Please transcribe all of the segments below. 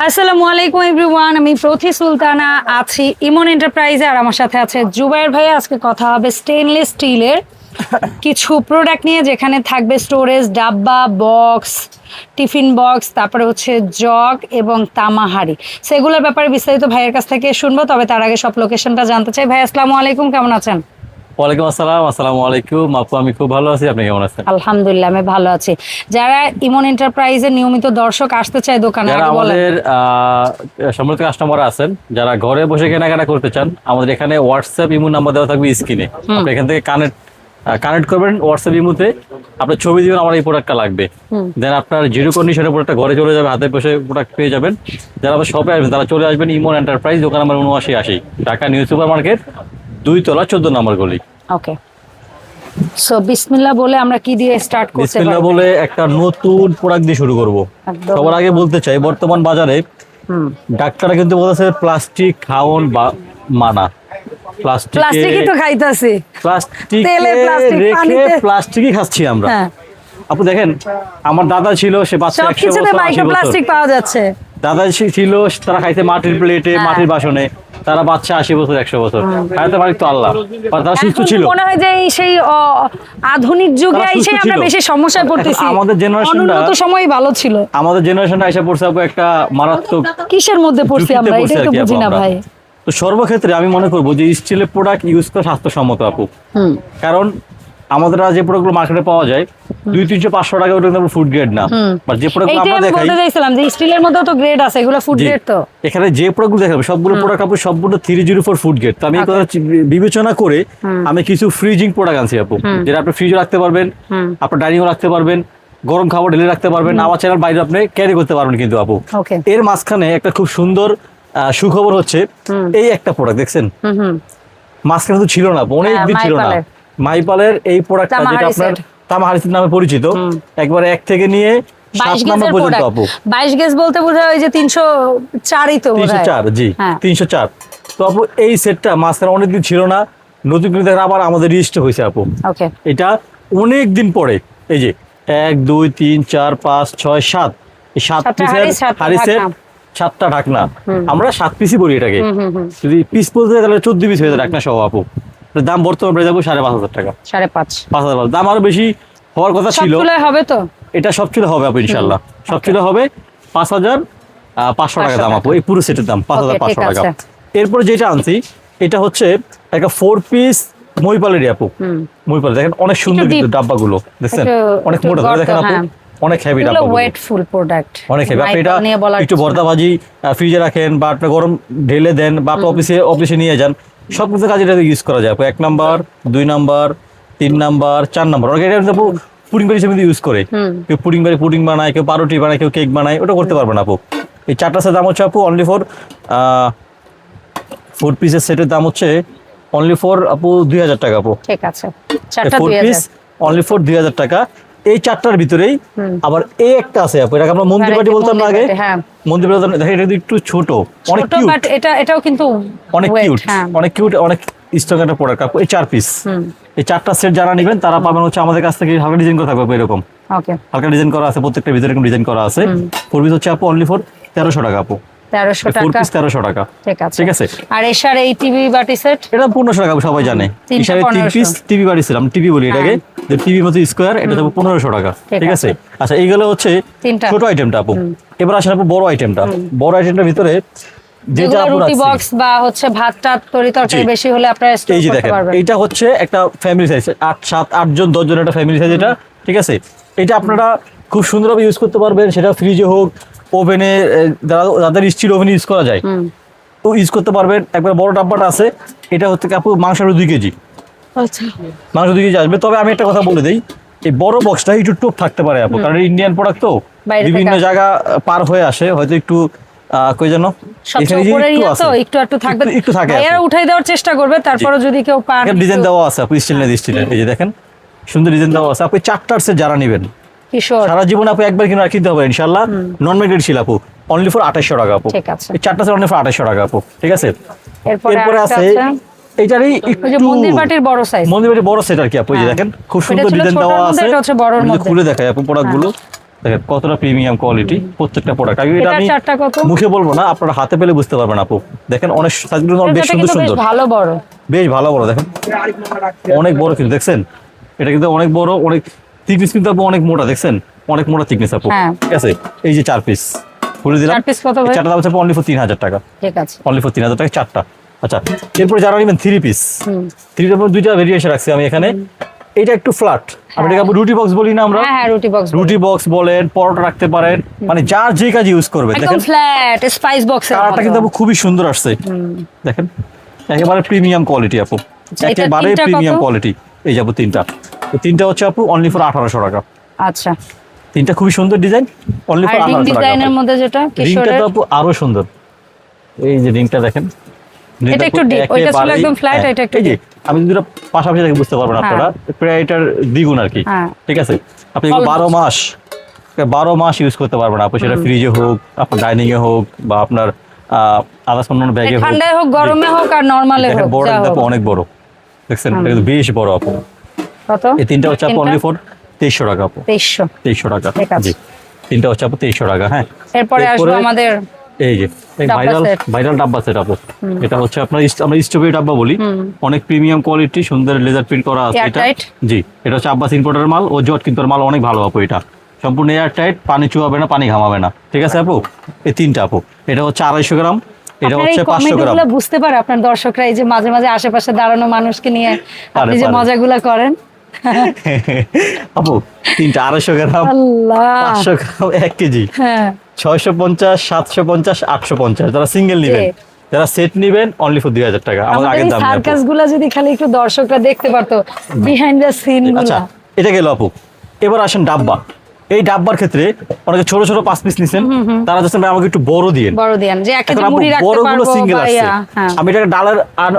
আসসালামু আলাইকুম এভরিওয়ান, আমি প্রথি সুলতানা আছি ইমন এন্টারপ্রাইজে। আর আমার সাথে আছে জুবাইর ভাই। আজকে কথা হবে স্টেনলেস স্টিলের কিছু প্রোডাক্ট নিয়ে, যেখানে থাকবে স্টোরেজ ডাব্বা, বক্স, টিফিন বক্স, তারপরে হচ্ছে জগ এবং তামাহারি। সেগুলোর ব্যাপারে বিস্তারিত ভাইয়ের কাছ থেকে শুনবো। তবে তার আগে সব লোকেশনটা জানতে চাই। ভাই আসসালামু আলাইকুম, কেমন আছেন? ওয়ালাইকুম আসসালাম। আসসালামু আলাইকুম আপু, আমি খুব ভালো আছি, আপনি কেমন আছেন? আলহামদুলিল্লাহ, আমি ভালো আছি। যারা ইমন এন্টারপ্রাইজের নিয়মিত দর্শক আসতে চায় দোকানে, যারা আমাদের সম্মানিত কাস্টমার আছেন, যারা ঘরে বসে কেনাকাটা করতে চান, আমাদের এখানে হোয়াটসঅ্যাপ ইমো নাম্বার দেওয়া থাকবে স্ক্রিনে। আপনি এখান থেকে কানেক্ট করবেন হোয়াটসঅ্যাপ ইমোতে, আপনার ছবি দিবেন আমার এই প্রোডাক্টটা লাগবে, দেন আপনার জিরো কন্ডিশনের প্রোডাক্টটা ঘরে চলে যাবে, হাতে বসে প্রোডাক্ট পেয়ে যাবেন। যারা আমার শপে আসবেন তারা চলে আসবেন ইমন এন্টারপ্রাইজ, দোকান number 7980, Dhaka new super market, 2 তলা 14 নম্বর গলি। ওকে, সো বিসমিল্লাহ বলে আমরা কি দিয়ে স্টার্ট করতে পারি? বিসমিল্লাহ বলে একটা নতুন প্রোডাক্ট দিয়ে শুরু করব। সবার আগে বলতে চাই, বর্তমান বাজারে ডাক্তাররা কিন্তু বলতেছে প্লাস্টিক খাওন বা মানা। প্লাস্টিকই তো খাইতাছি, তেলে প্লাস্টিক, পানিতে প্লাস্টিকই খাচ্ছি আমরা। আপু দেখেন, আমার দাদা ছিল, সে বাচ্চা 100 বছর, মাইক্রোপ্লাস্টিক পাওয়া যাচ্ছে। দাদা ছিল, তারা খাইতে মাটির প্লেটে, মাটির বাসনে, তারা বাচ্চা 80 বছর 100 বছর খাইতে পারি তো আল্লাহ, তারা সুস্থ ছিল। মনে হয় যে সেই আধুনিক যুগে এসে আমরা বেশি সমস্যায় পড়তেছি। আমাদের জেনারেশনটা তো সময় ভালো ছিল, আমাদের জেনারেশনটা এসে পড়ছে আপু একটা মারাত্মক কিসের মধ্যে পড়ছি আমরা, এটাই তো বুঝি না ভাই। তো সর্বক্ষেত্রে আমি মনে করবো যে স্টিলের প্রোডাক্ট ইউজ করা স্বাস্থ্যসম্মত আপু। কারণ আমাদের যে প্রোডাক্টগুলো মার্কেটে পাওয়া যায় 200-500 টাকা, ওটা কিন্তু ফুড গ্রেড না। বাট যে প্রোডাক্টগুলো আমরা দেখাই, বলতে চাইছিলাম যে স্টিলের মধ্যেও তো গ্রেড আছে, এগুলো ফুড গ্রেড। তো এখানে যে প্রোডাক্টগুলো দেখাবো সবগুলো প্রোডাক্ট আপু সবগুলো 304 ফুড গ্রেড। তো আমি এই কথা বিবেচনা করে আমি কিছু ফ্রিজিং প্রোডাক্ট আনছি আপু, যেটা আপনি ফ্রিজে রাখতে পারবেন, আপনার ডাইনিংয়ে রাখতে পারবেন, গরম খাবার ঢেলে রাখতে পারবেন, আবার চাইলে বাইরে আপনি ক্যারি করতে পারবেন কিন্তু আপু। এর মাঝখানে একটা খুব সুন্দর সুখবর হচ্ছে, এই একটা প্রোডাক্ট দেখছেন, মাঝখানে তো ছিল না, অনেক দিন ছিল না। মাইপালের এই প্রোডাক্টটা, যেটা আপনার তামাহারি নামে পরিচিত, একবারে 1 থেকে নিয়ে 7 নম্বর পর্যন্ত আপু। 22 গেজ বলতে বোঝায় ওই যে 304ই তো, 304, জি 304। তো আপু এই সেটটা মাঝখানে অনেকদিন ছিল না, নতুন করে আবার আমাদের রিস্টক হয়েছে আপু। এটা অনেক দিন পরে, এই যে 1 2 3 4 5 6 7, এই 7 পিসের হাড়ি সেট, 7টা ঢাকনা। আমরা 7 পিসই বলি এটাকে, যদি পিস বলতে তাহলে 14 পিস হয়ে যায় ঢাকনা সহ আপু। দাম বর্তমানে বেড়ে যাবো 5,500 টাকা, 5,500। দাম আরো বেশি হওয়ার কথা ছিল, হবে তো এটা সব চুলে হবে আপু ইনশাল্লাহ। সব চুলে হবে 5,500 টাকা দাম আপু, এই পুরো সেটের দাম 5,500 টাকা। এরপরে যেটা আনছি, এটা হচ্ছে একটা 4 পিস মহিপালেরই আপু। মহিপাল দেখেন অনেক সুন্দর, কিন্তু ডাব্বাগুলো দেখছেন অনেক মোটা, দেখেন আপু অনেক হেভি ডাব্বা, ওয়েটফুল প্রোডাক্ট, অনেক হেভি। আপনি এটা একটু ভর্তা ভাজি ফ্রিজে রাখেন, বা আপনি গরম ঢেলে দেন, বা আপনি অফিসে নিয়ে যান, সব কিছু কাজে এটা ইউজ করা যায়। 1 নাম্বার, 2 নাম্বার, 3 নাম্বার, 4 নাম্বার, অনেকে এটা পুডিং বাড়ি হিসেবে ইউজ করে। কেউ পুডিং বানায়, কেউ পাউরুটি বানায়, কেউ কেক বানায়, ওটা করতে পারবেন আপু। এই 4টা সেটের দাম হচ্ছে আপু অনলি ফর 4 পিসের সেটের দাম হচ্ছে অনলি ফর আপু 2,000 টাকা আপু। ঠিক আছে, 4টা 4 পিস অনলি ফর 2,000 টাকা। এই 4টার ভিতরেই আবার এই একটা আছে আপু, এটাকে আমরা মন্দির বাটি বলতাম না আগে, মন্দির বাটি দেখেন, এটা একটু ছোট, অনেক কিউট, বাট এটাও কিন্তু অনেক কিউট, অনেক কিউট, অনেক স্ট্রং একটা প্রোডাক্ট আপু। এই 4 পিস, এই 4টা সেট যারা নেবেন তারা পাবেন হচ্ছে আমাদের কাছ থেকে হালকা ডিজাইন করা থাকবে, এরকম হালকা ডিজাইন করা আছে, প্রত্যেকটার ভিতরে এরকম ডিজাইন করা আছে। 4 পিস হচ্ছে আপু অনলি ফর 1300 টাকা আপু, 1300 টাকা, 4 পিস 1300 টাকা। ঠিক আছে। আর এশার এই টিভি বাটি সেট, এটা 1500 টাকা, সবাই জানে। এশার 3 পিস টিভি বাটি ছিলাম, টিভি বলি এটাকে, যে টিভি মতো স্কয়ার, এটা তো 1500 টাকা। ঠিক আছে। আচ্ছা, এইগুলো হচ্ছে ছোট আইটেমটা আপু। এবার আসেন আপু বড় আইটেমটা। বড় আইটেমটার ভিতরে যেটা আপু রুটি বক্স বা হচ্ছে ভাতটা তরি তরকারি বেশি হলে আপনারা স্টোর করতে পারবেন। এইটা হচ্ছে একটা ফ্যামিলি সাইজ, 8 জন 10 জন একটা ফ্যামিলি সাইজ এটা। ঠিক আছে। এটা আপনারা খুব সুন্দরভাবে ইউজ করতে পারবেন, সেটা ফ্রিজে হোক, ওভেনে, যাদের স্টিল ওভেন ইউজ করা যায় তো ইউজ করতে পারবেন। একবার বড় ডাব্বাটা আছে, এটা হচ্ছে আপু মাংস 2 কেজি। আচ্ছা, মাংস 2 কেজি আসবে। তবে আমি একটা কথা বলে দিই, এই বড় বক্সটা একটু টোপ থাকতে পারে আপু, কারণ ইন্ডিয়ান প্রোডাক্ট তো বিভিন্ন জায়গা পার হয়ে আসে, হয়তো একটু কই জানো একটু থাকবে, একটু থাকে, এরা উঠাই দেওয়ার চেষ্টা করবে। তারপরে যদি কেউ পার, ডিজাইন দেওয়া আছে আপু, স্টিলের, এই যে দেখেন সুন্দর ডিজাইন দেওয়া আছে। আপনি 4টার সেট যারা নেবেন সারা জীবন আপু একবার কিনে কিনতে হবে ইনশাআল্লাহ। নন মেটেড ছিল আপু অনলি ফর 2800 টাকা আপু। ঠিক আছে। এই 4টা সেট অনলি ফর 2800 টাকা আপু। ঠিক আছে। এরপরে আছে এইটারই একটু মন্দির বাটির বড় সাইজ, মন্দির বাটির বড় সেট আর কি আপু। এই যে দেখেন খুব সুন্দর ডিজাইন দেওয়া আছে, খুলে দেখায় আপু প্রোডাক্টগুলো। দেখেন কতটা প্রিমিয়াম কোয়ালিটি প্রত্যেকটা প্রোডাক্ট। এটা এটার আমি চারটা কত? মুখে বলবো না, আপনারা হাতে পেলে বুঝতে পারবেন আপু। দেখেন অনেক সাইজগুলো বেশ এটা সুন্দর কিন্তু বেশ সুন্দর, ভালো বড়। বেশ ভালো বড়। দেখেন অনেক বড় কিন্তু, দেখছেন এটা কিন্তু অনেক বড়, অনেক থিকনেস কিন্তু আপু অনেক মোটা, দেখছেন অনেক মোটা থিকনেস আপু। হ্যাঁ। ঠিক আছে, এই যে 4 পিস খুলে দিলাম। 4 পিস কত ভাই? চারটা দাম হচ্ছে অনলি ফর 3000 টাকা। ঠিক আছে। অনলি ফর 3000 টাকা চারটা। আচ্ছা, এরপর যারা নেবেন 3 পিস, 3 পিসের মধ্যে দুইটা ভেরিয়েশন রাখছি আমি এখানে। এটা একটু ফ্ল্যাট, আমি এটাকে রুটি বক্স বলি না আমরা? হ্যাঁ হ্যাঁ, রুটি বক্স। রুটি বক্স বলেন, পরোটা রাখতে পারেন, মানে যার যে কাজ ইউজ করবেন। একদম দেখেন ফ্ল্যাট স্পাইস বক্সের কালারটা কিন্তু আপু খুবই সুন্দর আসছে। দেখেন একেবারে প্রিমিয়াম কোয়ালিটি আপু, আচ্ছা, এটা একেবারে তিনটা প্রিমিয়াম কত? কোয়ালিটি। এই যাবো তিনটা, তো তিনটা হচ্ছে আপু অনলি ফর 1800 টাকা। আচ্ছা। তিনটা খুবই সুন্দর ডিজাইন, অনলি আর ফর রিং 1800 টাকা। ডিজাইনের মধ্যে যেটা রিংটা কিশোরের, তো আপু আরো সুন্দর, এই যে রিংটা দেখেন। এটা একটু ডিপ, ওইটা ছিল একদম ফ্ল্যাট, হ্যাঁ, এটা একটু এই যে ডিপ। আমি যদি দুটো পাশাপাশি দেখে বুঝতে পারবেন আপনারা, প্রায় এটার দ্বিগুণ আর কি। হ্যাঁ। ঠিক আছে, আপনি 12 মাস ইউজ করতে পারবেন আপু, সেটা ফ্রিজে হোক, আপনার ডাইনিং এ হোক, বা আপনার আদার্স অন্যান্য ব্যাগে হোক, ঠান্ডায় হোক, গরমে হোক, আর নরমালে দেখেন হোক, বড় যা কিন্তু হোক। অনেক বড়, দেখছেন এটা কিন্তু বেশ বড় আপু। কত? এই তিনটা হচ্ছে আপু অনলি ফর 2300 টাকা আপু। 2300। 2300 টাকা, ঠিক আছে। জি তিনটা হচ্ছে আপু 2300 টাকা। হ্যাঁ, এরপরে আসবে এরপরে আমাদের এই যে ডাব্বা set। ভাইরাল ডাব্বা সেট আপু। এটা হচ্ছে আপনার আমরা স্ট্রবেরি ডাব্বা বলি, অনেক প্রিমিয়াম কোয়ালিটি, সুন্দর লেজার প্রিন্ট করা আছে এটা। Airtight? জি, এটা হচ্ছে আব্বাস ইম্পোর্টার মাল, ও জট কিন্তু মাল অনেক ভালো আপু। এটা সম্পূর্ণ এয়ার টাইট, পানি চুয়াবে না, পানি ঘামাবে না। ঠিক আছে আপু, এই তিনটা আপু। এটা হচ্ছে 250 গ্রাম, এটা আপনার এই হচ্ছে 500 গ্রাম। কমেন্টগুলো বুঝতে পারে আপনার দর্শকরা, এই যে মাঝে মাঝে আশেপাশে দাঁড়ানো মানুষকে নিয়ে আপনি যে পারে। মজাগুলা করেন। আপু তিনটা 250 গ্রাম, আল্লাহ। 500 গ্রাম, 1 কেজি, হ্যাঁ 650, 750, 850। যারা সিঙ্গেল নেবেন, যারা সেট নেবেন অনলি ফর 2000 টাকা। আমাদের আমাদের আগের এই দাম সার্কাস গুলা যদি খালি একটু দর্শকরা দেখতে পারতো, বিহাইন্ড দ্য সিন আচ্ছা, গুলা। এটা গেল আপু। এবার আসেন ডাব্বা। এই ডাব্বার ক্ষেত্রে অনেকে ছোট ছোট 5 পিস নিছেন, তারা যাচ্ছেন ভাই আমাকে একটু বড় দিয়েন। বড় দেন যে এক কেজি এখন আপু মুড়ি রাখতে বড়গুলো পারবো সিঙ্গেল বা আসছে, ইয়া, হ্যাঁ। আমি এটাকে ডালের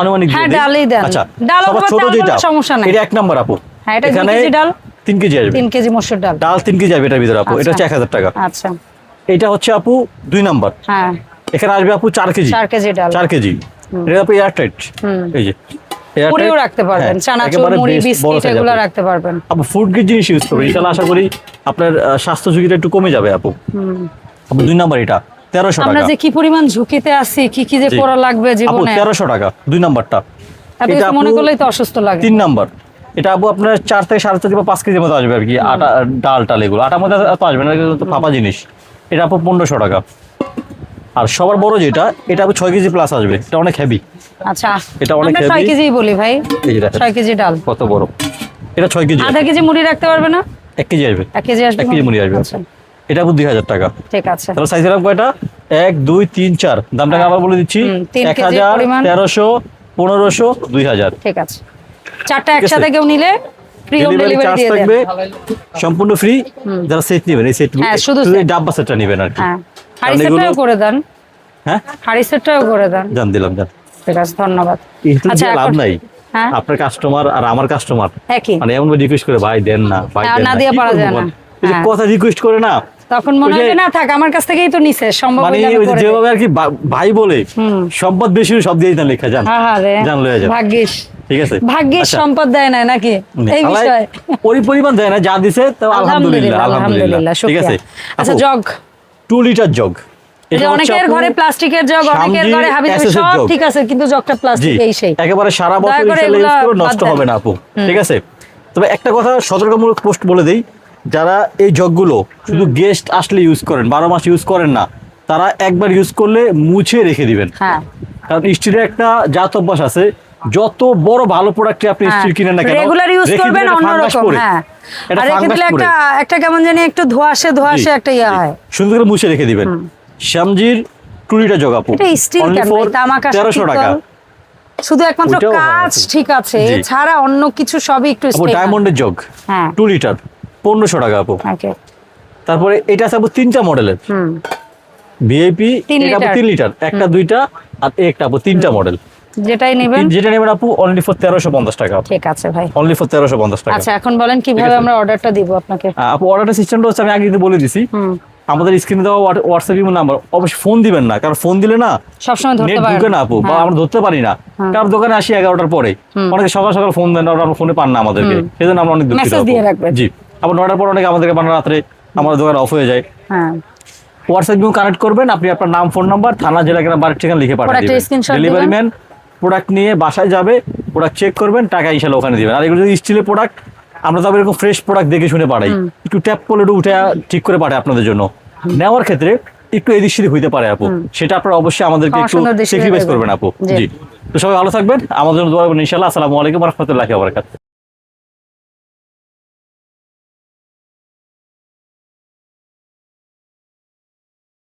আনুমানিক হ্যাঁ, দিয়ে দিই। ডালই দেন। আচ্ছা, ডাল সবার অথবা ছোট চাল যেটা, বলো, সমস্যা নাই। এটা 1 নাম্বার আপু। হ্যাঁ, এটা 2 এখানে কেজি ডাল, 3 কেজি আসবে। 3 কেজি মসুর ডাল। ডাল 3 কেজি আসবে এটার ভিতরে আপু। এটা হচ্ছে আচ্ছা। 1000 টাকা। আচ্ছা। এটা হচ্ছে আপু 2 নাম্বার। হ্যাঁ, এখানে আসবে আপু 4 কেজি। 4 কেজি ডাল। 4 কেজি। এটা আপু এয়ার টাইট, এই যে air মুড়িও tight। রাখতে পারবেন, হ্যাঁ, চানাচুর, একেবারে মুড়ি, best বড় বিস্কিট size এগুলো আপু। রাখতে পারবেন। আপু ফুড গ্রেড জিনিস ইউজ করবেন, ইনশাআল্লাহ আশা করি আপনার স্বাস্থ্য ঝুঁকিটা একটু কমে যাবে আপু। আপু 2 নাম্বার এটা 1300 আমরা টাকা। যে কি পরিমাণ ঝুঁকিতে আছি, কি কি যে জি। করা লাগবে আপু জীবনে, 1300 টাকা 2 নাম্বারটা। এত এটা কিছু মনে আপু করলেই তো অসুস্থ লাগে। 3 নাম্বার। এটা আপু আপনার 4 থেকে 4.5 বা 5 কেজির মতো আসবে আর কি। আটা, ডাল টাল এগুলো আটার মধ্যে এত আসবে না, এগুলো তো ফাঁপা জিনিস। এটা আপু 1500 টাকা। আর সবার বড় যেটা, এটা আপু 6 কেজি প্লাস আসবে, এটা অনেক হেভি। আচ্ছা, এটা অনেক আমরা 6 heavy। কেজিই বলি ভাই, এই যে দেখেন 6 কেজি ডাল। কত বড়, এটা 6 কেজি। আধা কেজি মুড়ি রাখতে পারবে না? 1 কেজি আসবে, 1 কেজি আসবে? 1 কেজি মুড়ি আসবে। আচ্ছা, এটা আপু 2000 টাকা। ঠিক আছে। তাহলে সাইজ এরকম কয়টা, 1 2 3 4, দামটাকে আবার বলে দিচ্ছি, 3 কেজি 1000, পরিমাণ। 1300, 1500, 2000। ঠিক আছে, চারটা একসাথে কেউ নিলে free home delivery delivery charge দিয়ে দেন। থাকবে সম্পূর্ণ ফ্রি। যারা সেট নেবেন, এই সেট, হ্যাঁ, শুধু এই ডাব্বা সেটটা নেবেন আর কি। হ্যাঁ, হাড়ি কারণ এগুলো- সেটটাও করে দেন। হ্যাঁ, হাড়ি সেটটাও করে দেন। জান দিলাম, জান। ঠিক আছে, ধন্যবাদ। কিন্তু আচ্ছা, লাভ এখন- নাই, হ্যাঁ, আপনার কাস্টমার আর আমার কাস্টমার একই। মানে এমন রিকোয়েস্ট করে, ভাই দেন না, ভাই হ্যাঁ, দেন না না, দিয়ে কি পারা করবো যায় না। বল? এই যে হ্যাঁ। কথা রিকোয়েস্ট করে না, তখন মনে ওই হয় যে- যে না থাক, আমার কাছ থেকেই তো নিছে, সম্ভব মানে হইলে আমি ওই যে করে দেব। যেভাবে আর কি ভাই বলে, সম্পদ বেশি হলে সব দিয়ে দিতেন লেখা, জান আহারে, জান লয়ে যান। ভাগ্যিস ঠিক আছে, ভাগ্যিস আচ্ছা, সম্পদ দেয় না নাকি এই আল্লাহ বিষয়? ওই পরিমাণ দেয় না, যা দিছে তো আলহামদুলিল্লাহ, আলহামদুলিল্লাহ, ঠিক আছে। আচ্ছা, জগ, 2 লিটার জগ। যে অনেকের ঘরে প্লাস্টিকের জগ, অনেকের ঘরে হাবিজাবি সব ঠিক আছে, কিন্তু জগটা প্লাস্টিক, এই সেই একেবারে সারা বছর দয়া করে ইনশাআল্লাহ ইউজ এগুলা করে, নষ্ট বাদ দেন। হবে না আপু। ঠিক আছে, তবে একটা কথা সতর্কমূলক পোস্ট বলে দেই, যারা এই জগগুলো শুধু গেস্ট আসলে ইউজ করেন, 12 মাস ইউজ করেন না, তারা একবার ইউজ করলে মুছে রেখে দিবেন। হ্যাঁ, কারণ স্টিলের একটা জাত অভ্যাস আছে, যত বড় ভালো প্রোডাক্টে আপনি স্টিল কিনেন না কেন, রেগুলার ইউজ রেখে করবেন দিলে একটা অন্যরকম। ফাঙ্গাস পড়ে। হ্যাঁ, এটা আর রেখে ফাঙ্গাস দিলে পড়ে। একটা কেমন জানি একটু ধোঁয়াশে একটা ইয়া হয়। সুন্দর করে মুছে রেখে দিবেন। শ্যামজির 2 লিটার জগ আপু, এটা স্টিল only কেন? for তামাক 1300 টাকা। শুধু একমাত্র ওইটাও ভালো কাজ আছে। ঠিক আছে, জি। এছাড়া অন্য কিছু সবই একটু আপু স্টেল। ডায়মন্ডের জগ, হ্যাঁ, 2 লিটার 1500 টাকা আপু। ওকে। তারপরে এটা আছে আপু 3টা মডেলের, ভিআইপি, 3 এটা আপু লিটার। 3 লিটার, একটা 2টা আর একটা আপু 3টা মডেল। যেটাই নেবেন। যেটা নেবেন আপু অনলি ফর 1350 টাকা, ঠিক আছে ভাই। অনলি ফর 1350 টাকা। আচ্ছা, এখন বলেন কিভাবে আমরা অর্ডারটা দিব আপনাকে? আপু অর্ডারটা সিস্টেমটা হচ্ছে, আমি আগে কিন্তু বলে দিছি, আমাদের স্ক্রিনে দেওয়া হোয়াটসঅ্যাপ ইমো নাম্বার, অবশ্যই ফোন দিবেন না, কারণ ফোন দিলে না সবসময় ধরতে নেট পারেন ঢুকে না আপু, বা আমরা ধরতে পারি না, কারণ দোকানে আসি 11টার পরে, অনেকে সকাল সকাল ফোন দেন, আমরা ফোনে পান না আমাদেরকে, সেজন্য আমরা অনেক দুঃখিত মেসেজ আপু। দিয়ে রাখবেন। জি, আবার 9টার পর অনেকে আমাদেরকে পান রাত্রে, আমার দোকান অফ হয়ে যায়। হ্যাঁ, হোয়াটসঅ্যাপ গ্রুপ কানেক্ট করবেন, আপনি আপনার নাম, ফোন নাম্বার, থানা, জেলা, গ্রাম, বাড়ির ঠিকানা লিখে পাঠিয়ে Product-এর দিবেন। screenshot ডেলিভারি দিবেন। ম্যান প্রোডাক্ট নিয়ে বাসায় যাবে, প্রোডাক্ট চেক করবেন, টাকা ইনশাল্লাহ ওখানে দিবেন। আর এগুলো যদি স্টিলের প্রোডাক্ট, আমরা তো এরকম ফ্রেশ প্রোডাক্ট দেখে শুনে পাঠাই, একটু ট্যাপ করলে একটু উঠে ঠিক করে পাঠাই আপনাদের জন্য। নেওয়ার ক্ষেত্রে একটু এদিক সেদিক হইতে পারে আপু, সেটা আপনারা অবশ্যই আমাদেরকে একটু সুন্দর দৃষ্টিতে স্যাক্রিফাইস দেখবেন। করবেন আপু। জি। জি, তো সবাই ভালো থাকবেন, আমাদের জন্য দোয়া করবেন ইনশাআল্লাহ। আসসালামু আলাইকুম ওয়া রাহমাতুল্লাহি ওয়া বারাকাতুহু।